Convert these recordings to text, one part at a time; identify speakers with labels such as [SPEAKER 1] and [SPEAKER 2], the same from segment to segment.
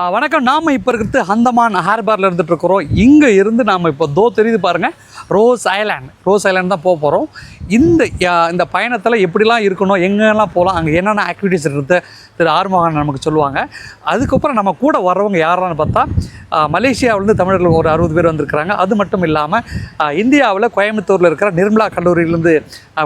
[SPEAKER 1] வணக்கம். நாம் இப்போ இருக்கிறது அந்தமான் ஹார்பரில் இருந்துகிட்ருக்குறோம். இங்கே இருந்து நாம் இப்போ தெரியுது பாருங்கள், ரோஸ் ஐலாண்ட் தான் போக போகிறோம். இந்த பயணத்தில் எப்படிலாம் இருக்கணும், எங்கெல்லாம் போகலாம், அங்கே என்னென்ன ஆக்டிவிட்டீஸ் இருக்குது திரு ஆறுமுகன் நமக்கு சொல்லுவாங்க. அதுக்கப்புறம் நம்ம கூட வர்றவங்க யாரான்னு பார்த்தா மலேசியாவிலேருந்து தமிழர்கள் ஒரு 60 பேர் வந்திருக்கிறாங்க. அது மட்டும் இல்லாமல் இந்தியாவில் கோயம்புத்தூரில் இருக்கிற நிர்மலா கல்லூரியிலேருந்து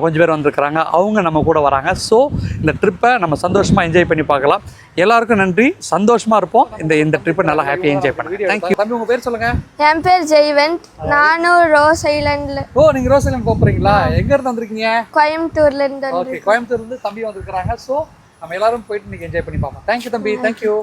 [SPEAKER 1] கொஞ்சம் பேர் வந்திருக்கிறாங்க. அவங்க நம்ம கூட வராங்க. ஸோ இந்த ட்ரிப்பை நம்ம சந்தோஷமாக என்ஜாய் பண்ணி பார்க்கலாம். எல்லாருக்கும் நன்றி, சந்தோஷமாக இருப்போம். இந்த ட்ரிப்பை நல்லா ஹாப்பியாக என்ஜாய் பண்ணுங்கள். தேங்க்யூ. தம்பி, உங்கள் பேர் சொல்லுங்கள்.
[SPEAKER 2] என் பேர் ஜெய்வந்த். நானும் ரோஸ் ஐலாண்டில்.
[SPEAKER 1] நீங்கள் ரோஸ் ஐலாண்ட் போகிறீங்களா? எங்கேருந்து வந்திருக்கீங்க?
[SPEAKER 2] கோயம்புத்தூர்லேருந்து.
[SPEAKER 1] ஓகே, கோயம்புத்தூர்லேருந்து தம்பி வந்திருக்கிறாங்க. ஸோ நம்ம எல்லாரும் போயிட்டு இன்னைக்கு என்ஜாய் பண்ணி பார்ப்போம். தேங்க்யூ தம்பி. தேங்க்யூ.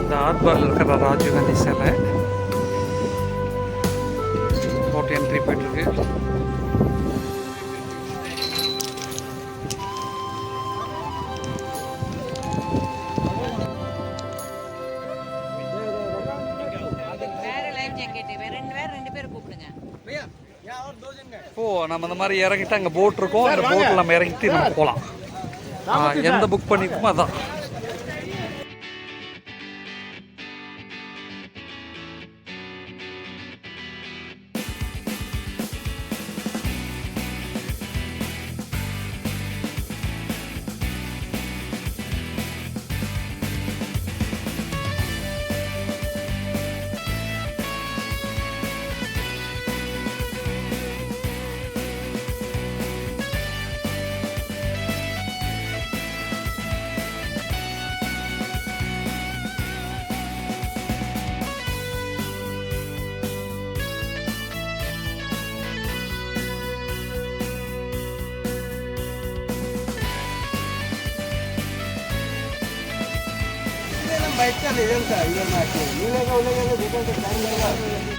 [SPEAKER 1] இந்த ஹார்பரில் இருக்கிற ராஜீவ்காந்தி சிலை போட்டு என்ட்ரி போயிட்டுருக்கு. நம்ம இந்த மாதிரி இறங்கிட்டு அங்கே போட் இருக்கும். அந்த போட்டில் நம்ம இறங்கிட்டு நம்ம போகலாம். எந்த புக் பண்ணிருக்கோமோ அதான். baiknya deh yang saya yang aku. Nilai kau nilai bukan sekarang.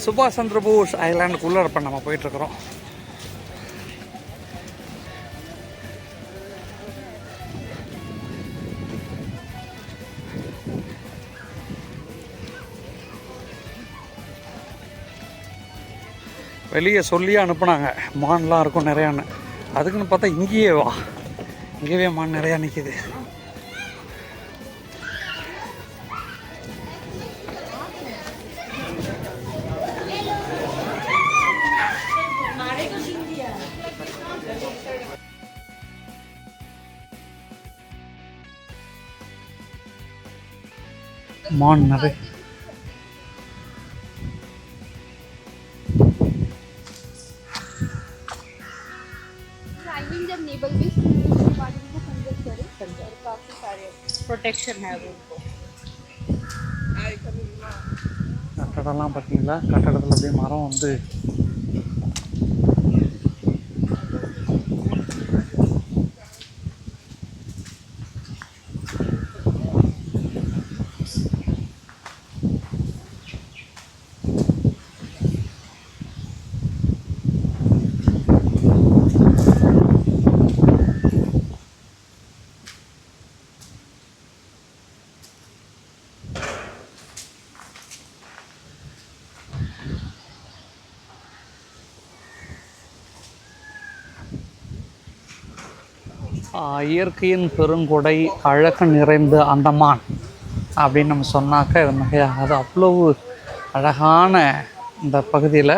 [SPEAKER 1] சுபாஷ் சந்திர போஸ் ஐலாண்டுக்குள்ளே இருப்போம் நம்ம போயிட்டுருக்குறோம். வெளியே சொல்லியே அனுப்புனாங்க மான்லாம் இருக்கும் நிறையான்னு. அதுக்குன்னு பார்த்தா இங்கேயே மான் நிறையா நிற்கிது. மான் நிறைய கட்டடம்லாம் பார்த்தீங்களா? கட்டடத்தில் அப்படியே மரம் வந்து இயற்கையின் பெருங்கொடை அழகு நிறைந்த அந்தமான் அப்படின்னு நம்ம சொன்னாக்க இது மிக அது அவ்வளவு அழகான இந்த பகுதியில்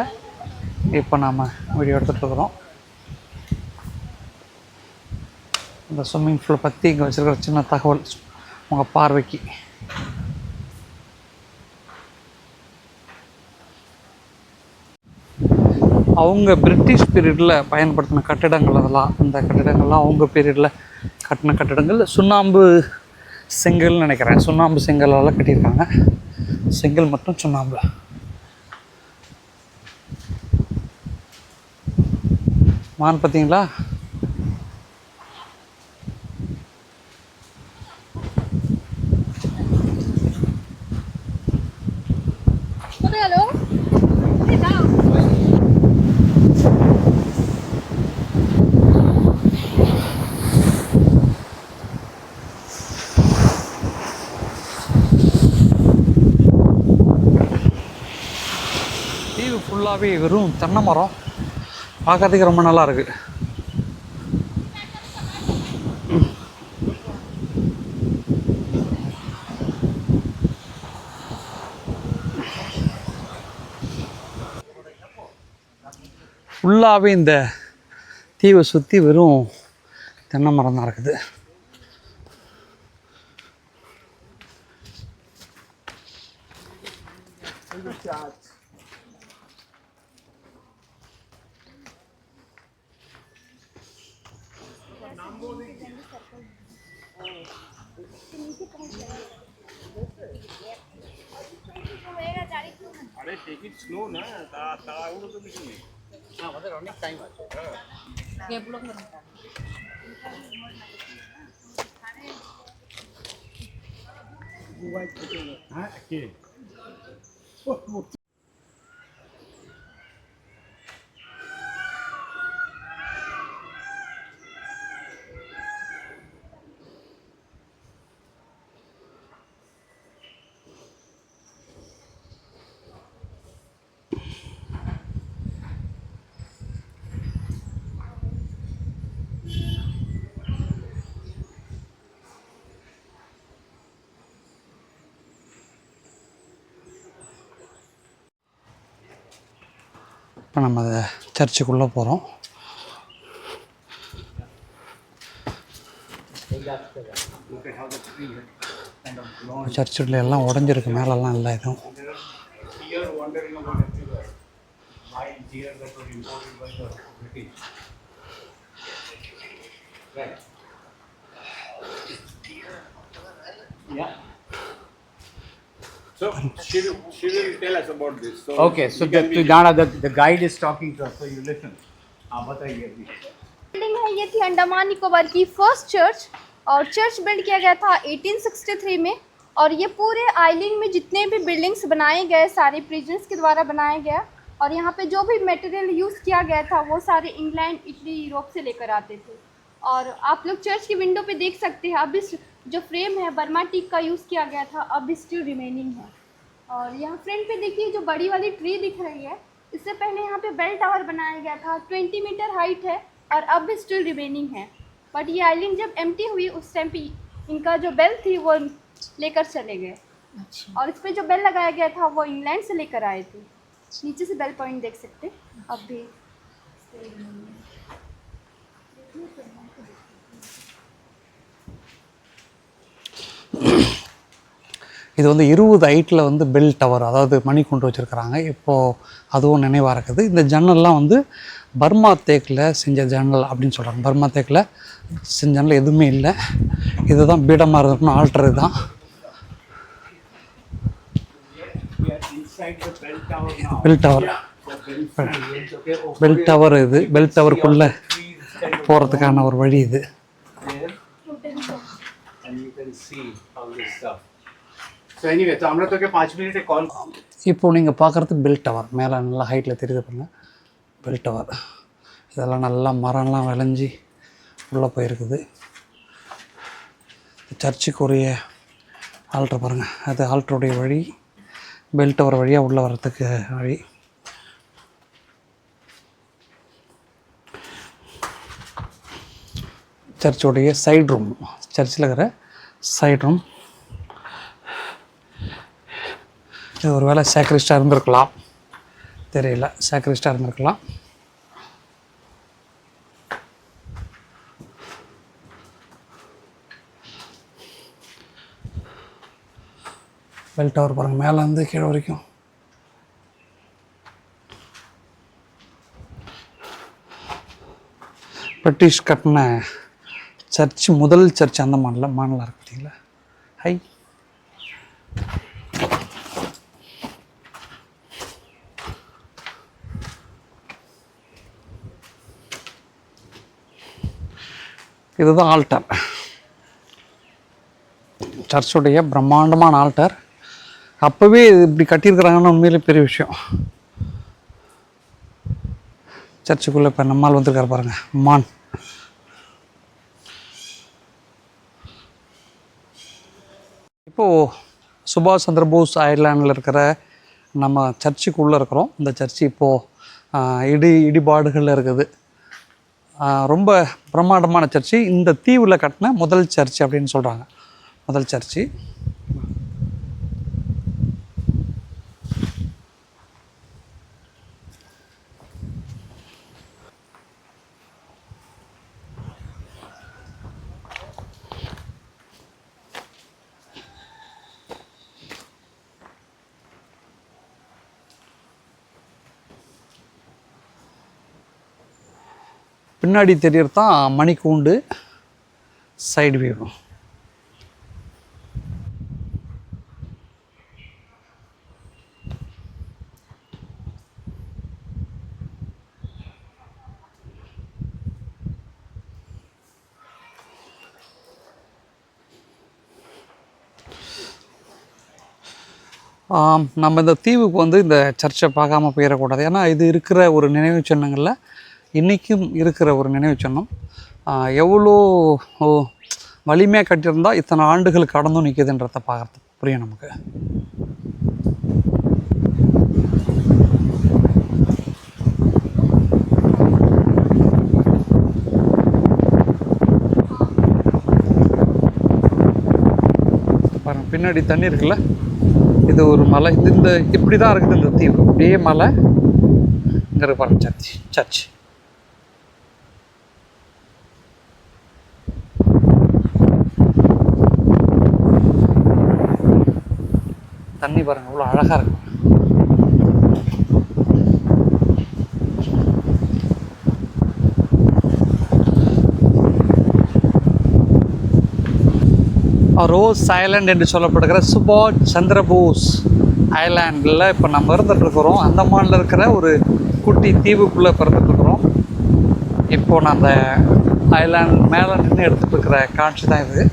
[SPEAKER 1] இப்போ நாம் வீடியோ எடுத்துகிட்ருக்குறோம். இந்த ஸ்விம்மிங் பூலை பற்றி இங்கே வச்சுருக்கிற சின்ன தகவல் உங்கள் பார்வைக்கு. அவங்க பிரிட்டிஷ் பீரியடில் பயன்படுத்தின கட்டிடங்கள் அதெல்லாம், அந்த கட்டிடங்கள்லாம் அவங்க பீரியடில் கட்டின கட்டிடங்கள். சுண்ணாம்பு செங்கல்னு நினைக்கிறேன், சுண்ணாம்பு செங்கலால் கட்டியிருக்காங்க. செங்கல் மட்டும் சுண்ணாம்பு. மான் பார்த்தீங்களா? தீவு ஃபுல்லாகவே வெறும் தென்னை மரம், பார்க்கறதுக்கு ரொம்ப நல்லா இருக்குது. ஃபுல்லாகவே இந்த தீவை சுற்றி வெறும் தென்னை மரம் தான் இருக்குது.
[SPEAKER 3] अरे टेक इट स्लो ना ताड़ाहुड़ो तो কিছু নেই আমাদের অনেক টাইম আছে হ্যাঁ কে
[SPEAKER 1] இப்போ நம்ம அதை சர்ச்சுக்குள்ளே போகிறோம். சர்ச்சுல எல்லாம் உடஞ்சிருக்கு, மேலெல்லாம் இல்லை எதுவும்.
[SPEAKER 3] So she will tell us about this. So
[SPEAKER 4] Okay, so the guide is talking to us, so you listen. हाँ बताइए अभी.
[SPEAKER 2] बिल्डिंग है, ये थी अंडमान निकोबार की फर्स्ट चर्च, और चर्च बिल्ड किया गया था 1863 में। और ये पूरे आइलैंड में जितने भी बिल्डिंग्स बनाए गए सारे प्रिजन्स के द्वारा बनाया गया, और यहाँ पे जो भी मटेरियल यूज़ किया गया था वो सारे इंग्लैंड, इटली, यूरोप से लेकर आते थे। और आप लोग चर्च की विंडो पे देख सकते हैं, अब इस जो फ्रेम है बर्मा टीक का यूज़ किया गया था, अब भी स्टिल रिमेनिंग है। और यहाँ फ्रंट पे देखिए जो बड़ी वाली ट्री दिख रही है, इससे पहले यहाँ पे बेल टावर बनाया गया था, 20 मीटर हाइट है और अब भी स्टिल रिमेनिंग है। बट ये आइलैंड जब एम्प्टी हुई उस टाइम पे इनका जो बेल थी वो लेकर चले गए। अच्छा। और इस पर जो बेल लगाया गया था वो इंग्लैंड से लेकर आए थे। नीचे से बेल पॉइंट देख सकते अब भी।
[SPEAKER 1] இது வந்து 20 ஹைட்டில் வந்து பெல் டவர், அதாவது மணி கொண்டு வச்சுருக்கிறாங்க. இப்போது அதுவும் நினைவாக இருக்குது. இந்த ஜன்னல்லாம் வந்து பர்மா தேக்கில் செஞ்ச ஜன்னல் அப்படின்னு சொல்கிறாங்க. பர்மா தேக்கில் செஞ்ச ஜன்னல் எதுவுமே இல்லை. இதுதான் பீடமாக இருந்திருக்கணும், ஆல்ட்ரு தான். பெல் டவர், பெல் டவர் இது. பெல் டவருக்குள்ளே போகிறதுக்கான ஒரு வழி இது. இப்போ நீங்கள் பார்க்குறது பெல் டவர். மேலே நல்லா ஹைட்டில் தெரியுது பாருங்க, பெல் டவர். இதெல்லாம் நல்லா மரம்லாம் விளைஞ்சி உள்ளே போயிருக்குது. சர்ச்சுக்குரிய ஆல்ட்ரு பாருங்கள், அது ஆல்ட்ருடைய வழி. பெல் டவர் வழியாக உள்ளே வர்றதுக்கு வழி. சர்ச்சுடைய சைடு ரூம், சர்ச்சில் இருக்கிற சைடு ரூம். இது ஒரு வேளை சாக்ரிஸ்டாக இருந்திருக்கலாம், தெரியல, சாக்ரிஸ்டாக இருந்திருக்கலாம். பெல் டவர் பாருங்கள், மேலே இருந்து கீழே வரைக்கும். பிரிட்டிஷ் கட்டின சர்ச், முதல் சர்ச் அந்த மாடலாக இருக்கு பார்த்தீங்களா. ஹை, இதுதான் ஆல்டர், சர்ச்சுடைய பிரம்மாண்டமான ஆல்டர். அப்போவே இப்படி கட்டியிருக்கிறாங்கன்னு உண்மையிலே பெரிய விஷயம். சர்ச்சுக்குள்ளே இப்போ நம்மால் வந்திருக்காரு பாருங்கள், மான். இப்போது சுபாஷ் சந்திர போஸ் ஐலாண்டில் இருக்கிற நம்ம சர்ச்சுக்குள்ளே இருக்கிறோம். இந்த சர்ச்சு இப்போது இடிபாடுகளில் இருக்குது. ரொம்ப பிரம்மாண்டமான சர்ச்சு. இந்த தீவில் கட்டின முதல் சர்ச்சு அப்படின்னு சொல்கிறாங்க, முதல் சர்ச்சு. பின்னாடி தெரியறது தான் மணிக்கூண்டு சைடு வியூ. நம்ம இந்த தீவுக்கு வந்து இந்த சர்ச்சை பார்க்காம போயிடக்கூடாது. ஏன்னா இது இருக்கிற ஒரு நினைவு சின்னங்களில் இன்றைக்கும் இருக்கிற ஒரு நினைவு சின்னம். எவ்வளோ வலிமையாக கட்டியிருந்தால் இத்தனை ஆண்டுகள் கடந்தும் நிற்கிதுன்றதை பார்க்குறது புரியும் நமக்கு. பாருங்கள், பின்னாடி தண்ணி இருக்குல்ல, இது ஒரு மலை. இந்த இப்படி தான் இருக்குது இந்த தீவு, அப்படியே மலை. இங்கே இருக்கு பாருங்க சர்ச். தண்ணி பாருங்கள் இவ்வளோ அழகாக இருக்கும். ரோஸ் ஐலாண்ட் என்று சொல்லப்படுகிற சுபாஷ் சந்திர போஸ் ஐலாண்டில் இப்போ நம்ம இருந்துகிட்ருக்குறோம். அந்தமானில் இருக்கிற ஒரு குட்டி தீவுக்குள்ளே பிறந்துட்டுருக்குறோம். இப்போது நான் அந்த ஐலாண்ட் மேலே நின்று எடுத்துகிட்டு இருக்கிற காட்சி தான் இது.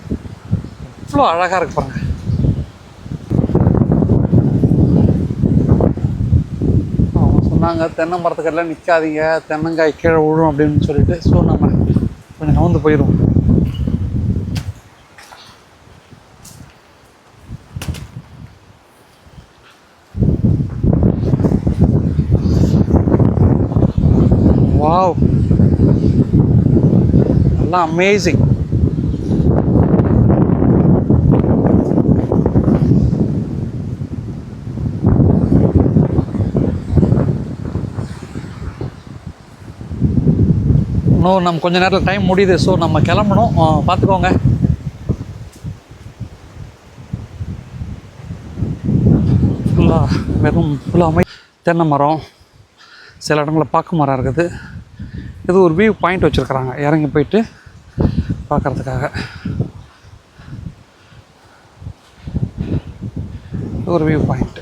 [SPEAKER 1] இவ்வளோ அழகாக இருக்கு பாருங்க. அவங்க சொன்னாங்க தென்னை மரத்துக்கெல்லாம் நிற்காதீங்க, தென்னங்காய் கீழே விழும் அப்படின்னு சொல்லிட்டு. ஸோ நம்ம கொஞ்சம் நவுந்து போயிடுவோம். வாவ், எல்லாம் அமேசிங். இன்னும் நம்ம கொஞ்ச நேரத்தில் டைம் முடியுது. ஸோ நம்ம கிளம்பணும், பார்த்துக்கோங்க. ஃபுல்லாக வெறும் ஃபுல்லாக தென்னை மரம், சில இடங்களில் பாக்கு மரம் இருக்குது. இது ஒரு வியூ பாயிண்ட் வச்சுருக்குறாங்க இறங்கி போயிட்டு பார்க்குறதுக்காக. ஒரு வியூ பாயிண்ட்.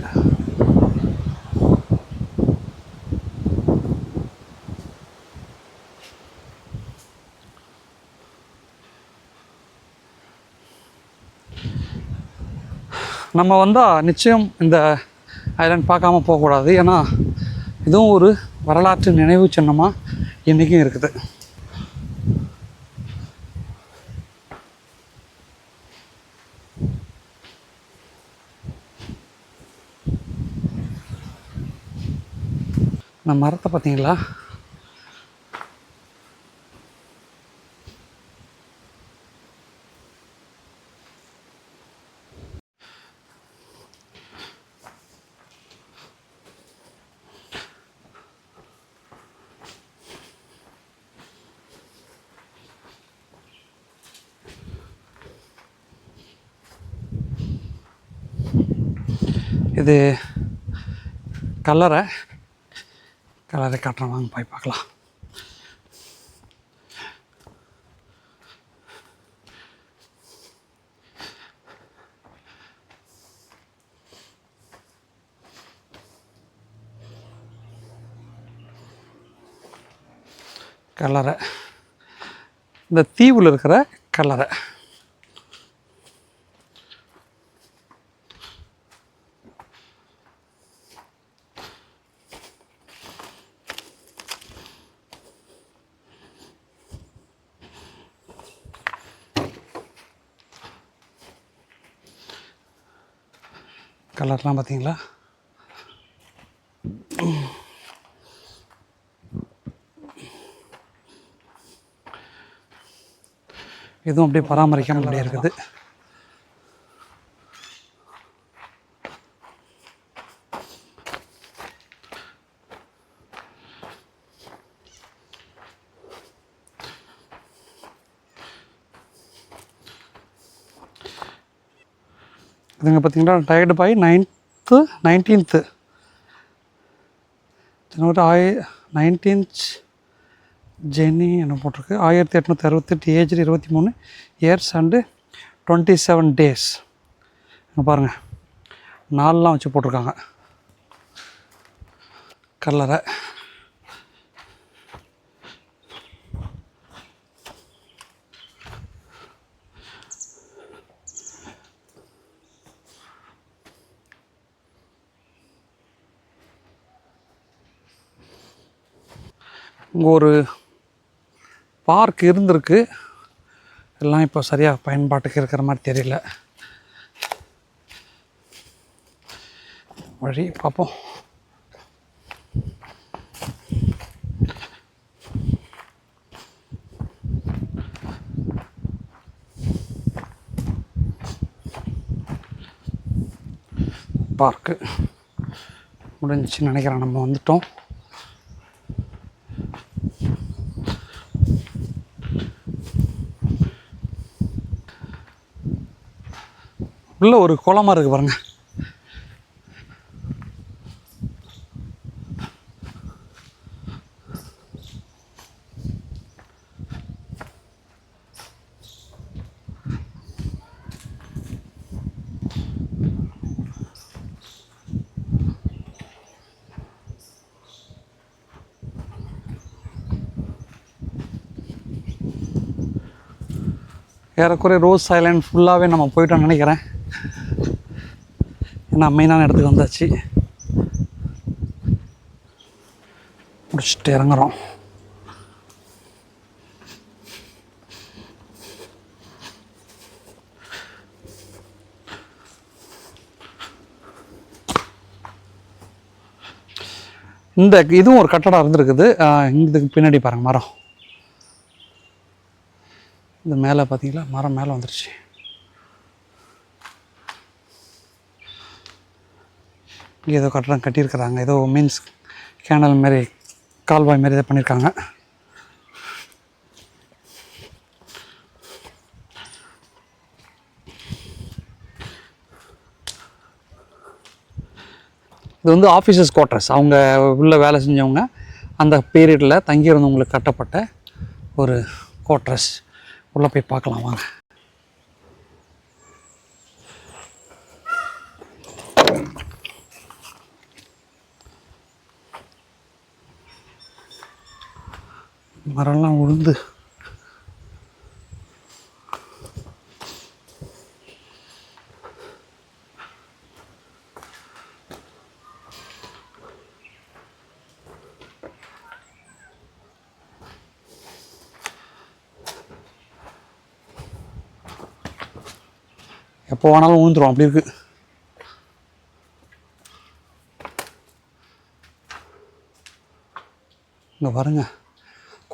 [SPEAKER 1] நம்ம வந்தால் நிச்சயம் இந்த ஐலாண்ட் பார்க்காம போகக்கூடாது. ஏன்னா இதுவும் ஒரு வரலாற்று நினைவு சின்னமாக இன்றைக்கும் இருக்குது. இந்த மரத்தை பார்த்தீங்களா? இது கல்லறை காட்டுறேன், வாங்க போய் பார்க்கலாம். கல்லறை, இந்த தீவில் இருக்கிற கல்லறை. கலர்லாம் பார்த்தீங்களா? இதுவும் அப்படியே பராமரிக்காமல் அப்படியே இருக்குது. இதுங்க பார்த்தீங்கன்னா tired by 19th January 19th Jenny என்ன போட்டிருக்கு. 1868, ஏஜ் 23 இயர்ஸ் அண்டு 27 days. இங்கே பாருங்கள், நாள்லாம் வச்சு போட்டிருக்காங்க. கல்லறை இங்கே ஒரு பார்க் இருந்திருக்கு, எல்லாம் இப்போ சரியாக பயன்பாட்டுக்கு இருக்கிற மாதிரி தெரியல. வழி பார்ப்போம். பார்க்கு முடிஞ்சிச்சு நினைக்கிறேன், நம்ம வந்துட்டோம். உள்ள ஒரு குளமா இருக்கு பாருங்க. ஏறக்குறைய ரோஸ் ஐலாண்ட் ஃபுல்லாகவே நம்ம போயிட்டோம்னு நினைக்கிறேன். ஏன்னா மெயினான இடத்துக்கு வந்தாச்சு. முடிச்சுட்டு இறங்குறோம். இந்த இதுவும் ஒரு கட்டடம் இருந்திருக்குது. இதுக்கு பின்னாடி பாருங்கள் மரம். இந்த மேலே பார்த்தீங்களா, மரம் மேலே வந்துருச்சு. இங்கே ஏதோ கட்டடம் கட்டியிருக்கிறாங்க, ஏதோ மீன்ஸ் கேனல் மாரி, கால்வாய் மாரி இதை பண்ணியிருக்காங்க. இது வந்து ஆஃபீஸர்ஸ் குவார்ட்டர்ஸ். அவங்க உள்ள வேலை செஞ்சவங்க அந்த பீரியடில் தங்கியிருந்தவங்களுக்கு கட்டப்பட்ட ஒரு குவார்ட்டர்ஸ். உள்ளே போய் பார்க்கலாம் வாங்க. மரம்லாம் உழுந்து எப்போ வேணாலும் விழுந்துரும், அப்படி இருக்கு. இங்கே பாருங்க,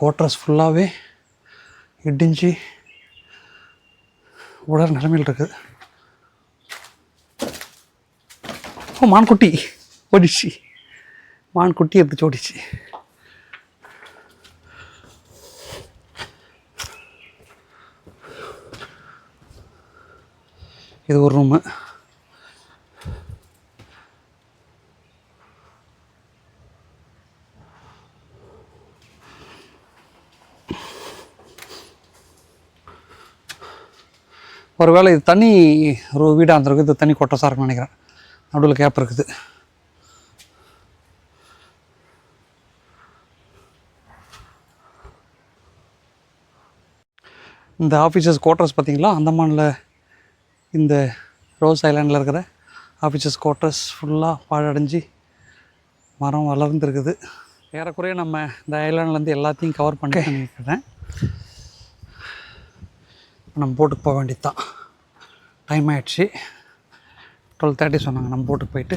[SPEAKER 1] குவார்ட்டர்ஸ் ஃபுல்லாகவே இடிஞ்சு உடற நிலைமையில் இருக்குது. ஓ, மான்குட்டி ஓடிச்சு, மான்குட்டி எடுத்து ஓடிச்சு. இது ஒரு ரூமு. ஒருவேளை இது தனி ஒரு வீடாக இருந்திருக்கு, இது தனி கொட்டஸாக இருக்குன்னு நினைக்கிறேன். நடுவில் கேப் இருக்குது. இந்த ஆஃபீஸர்ஸ் குவார்ட்டர்ஸ் பார்த்திங்களா, அந்தமானில் இந்த ரோஸ் ஐலாண்டில் இருக்கிற ஆஃபீஸர்ஸ் குவார்ட்டர்ஸ் ஃபுல்லாக பாழடைஞ்சு மரம் வளர்ந்துருக்குது. ஏறக்குறைய நம்ம இந்த ஐலாண்ட்லேருந்து எல்லாத்தையும் கவர் பண்ணி நினைக்கிறேன். நம்ம போட்டுக்கு போக வேண்டியது தான். டைம் ஆகிடுச்சு. 12:30 சொன்னாங்க. நம்ம போட்டுக்கு போயிட்டு